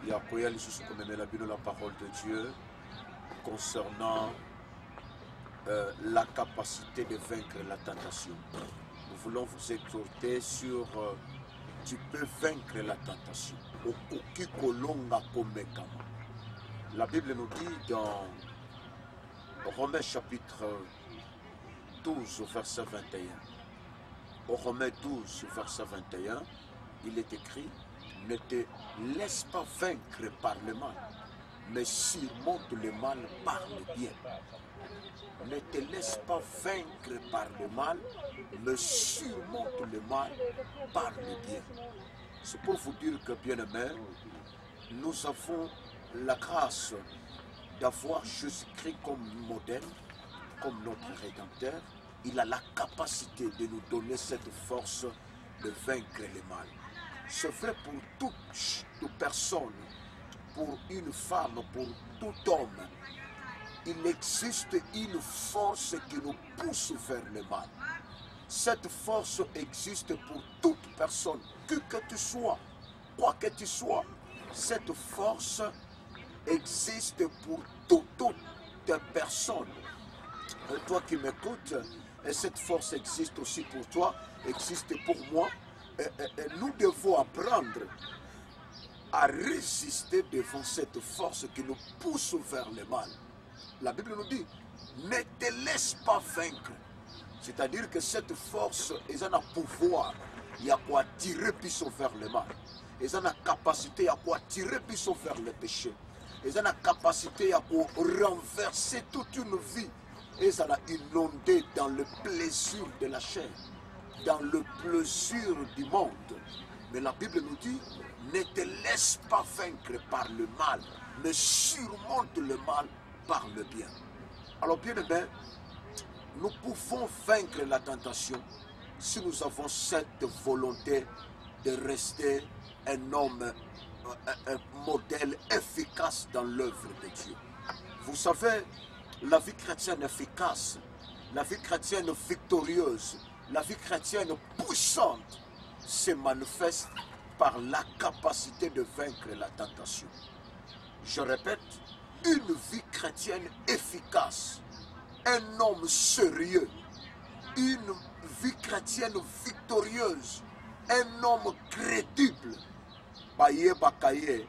Yakoya Lisusu Komemela Bino, la parole de Dieu concernant la capacité de vaincre la tentation. Nous voulons vous exhorter sur tu peux vaincre la tentation. La Bible nous dit dans Romains chapitre 12 au verset 21. Au Romains 12 verset 21, il est écrit: ne te laisse pas vaincre par le mal, mais surmonte le mal par le bien. Ne te laisse pas vaincre par le mal, mais surmonte le mal par le bien. C'est pour vous dire que, bien-aimés, nous avons la grâce d'avoir Jésus-Christ comme modèle, comme notre Rédempteur. Il a la capacité de nous donner cette force de vaincre le mal. C'est vrai pour toute personne, pour une femme, pour tout homme. Il existe une force qui nous pousse vers le mal. Cette force existe pour toute personne, que tu sois, quoi que tu sois. Cette force existe pour toute personne. Et toi qui m'écoutes, et cette force existe aussi pour toi, existe pour moi. Et nous devons apprendre à résister devant cette force qui nous pousse vers le mal. La Bible nous dit, ne te laisse pas vaincre. C'est-à-dire que cette force, elle a un pouvoir, il y a quoi tirer plutôt vers le mal. Elle a une capacité à quoi tirer plutôt vers le péché. Elle a une capacité à quoi renverser toute une vie. Elle a inondé dans le plaisir de la chair, dans le plaisir du monde. Mais la Bible nous dit, ne te laisse pas vaincre par le mal, mais surmonte le mal par le bien. Alors bien aimé, nous pouvons vaincre la tentation si nous avons cette volonté de rester un homme, un modèle efficace dans l'œuvre de Dieu. Vous savez, la vie chrétienne efficace, la vie chrétienne victorieuse, la vie chrétienne puissante se manifeste par la capacité de vaincre la tentation. Je répète, une vie chrétienne efficace, un homme sérieux, une vie chrétienne victorieuse, un homme crédible, baye bakaye,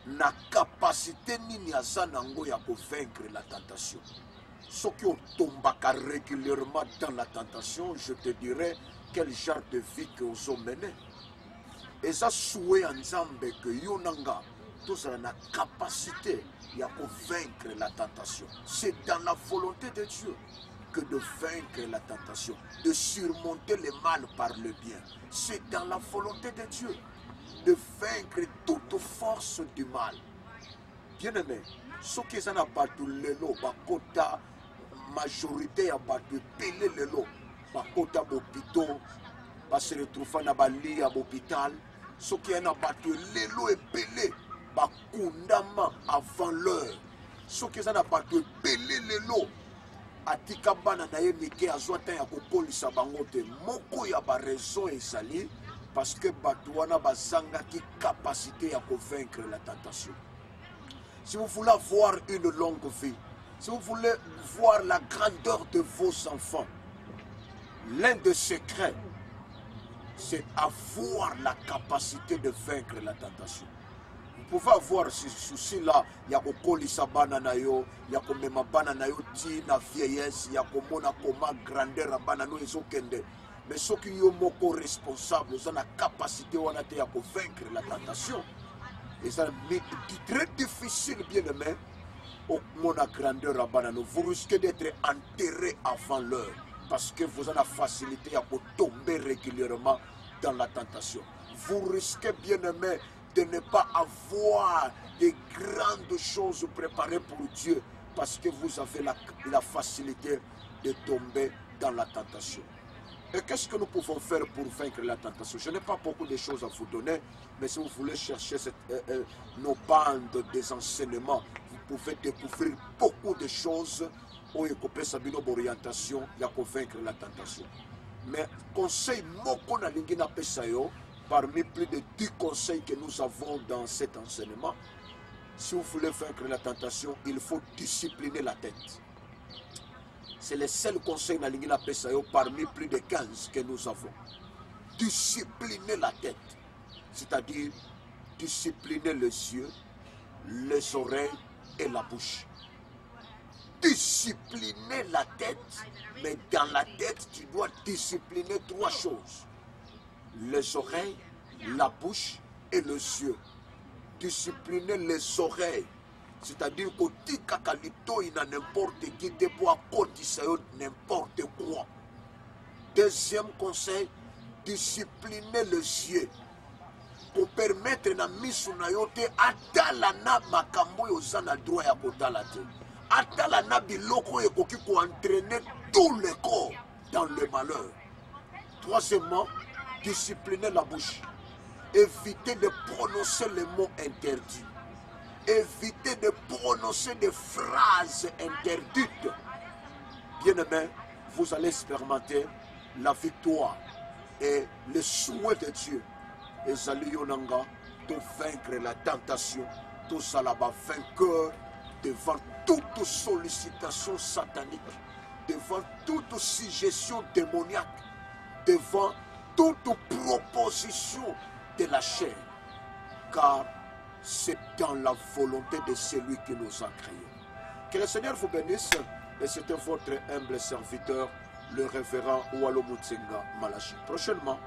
na capacité nini aza nango ya vaincre la tentation. Ceux qui ont tombé régulièrement dans la tentation, je te dirais quel genre de vie que vous ont mené. Et ça souhait en Zambé que Yonanga, tous ont la capacité de vaincre la tentation. C'est dans la volonté de Dieu que de vaincre la tentation, de surmonter le mal par le bien. C'est dans la volonté de Dieu de vaincre toute force du mal. Bien aimé, ceux qui ont battu le lot, la majorité a battu le lot, bakota bopito, se retrouve dans bali à l'hôpital, ceux qui ont battu le lot et pelé, bakundama avant l'heure, ceux qui ont battu le lot, atikabana na ye mike azwata ya kokolisa bango te, moko ya ba raison ezali parce que batouana bazanga qui capacité à vaincre la tentation. Si vous voulez avoir une longue vie, si vous voulez voir la grandeur de vos enfants, l'un des secrets, c'est avoir la capacité de vaincre la tentation. Vous pouvez avoir ce souci-là, il y a kokolisa banana yo, il y a komema banana yo ti na vieillesse, il y a komona koma grandeur banano ezokende. Mais ceux qui sont responsables, ils ont la capacité de vaincre la tentation. Et c'est très difficile, bien aimé, au monde à grandeur à banano. Vous risquez d'être enterré avant l'heure parce que vous avez la facilité à tomber régulièrement dans la tentation. Vous risquez, bien aimé, de ne pas avoir de grandes choses préparées pour Dieu parce que vous avez la facilité de tomber dans la tentation. Et qu'est-ce que nous pouvons faire pour vaincre la tentation? Je n'ai pas beaucoup de choses à vous donner, mais si vous voulez chercher nos bandes des enseignements, vous pouvez découvrir beaucoup de choses où il y a une orientation pour vaincre la tentation. Mais conseil moko na lingi na pesa yo, parmi plus de 10 conseils que nous avons dans cet enseignement, si vous voulez vaincre la tentation, il faut discipliner la tête. C'est le seul conseil parmi plus de 15 que nous avons. Discipliner la tête, c'est-à-dire discipliner les yeux, les oreilles et la bouche. Discipliner la tête, mais dans la tête, tu dois discipliner 3 choses. Les oreilles, la bouche et les yeux. Discipliner les oreilles, c'est-à-dire que tu il n'a n'importe qui te pour n'importe quoi. Deuxième conseil, discipliner les yeux pour permettre na misu na yote atala na makambo yozana droit ya kotala te. Atala na biloko ekoki ko entraîner tout le corps dans le malheur. Troisièmement, discipliner la bouche. Éviter de prononcer les mots interdits. Éviter de prononcer des phrases interdites. Bien-aimés, vous allez expérimenter la victoire et le souhait de Dieu. Et Zaliyonanga, de vaincre la tentation, tout ça là-bas vainqueur devant toute sollicitation satanique, devant toute suggestion démoniaque, devant toute proposition de la chair, car c'est dans la volonté de celui qui nous a créés. Que le Seigneur vous bénisse, et c'était votre humble serviteur, le révérend Oualo Mutsenga Malachi. Prochainement,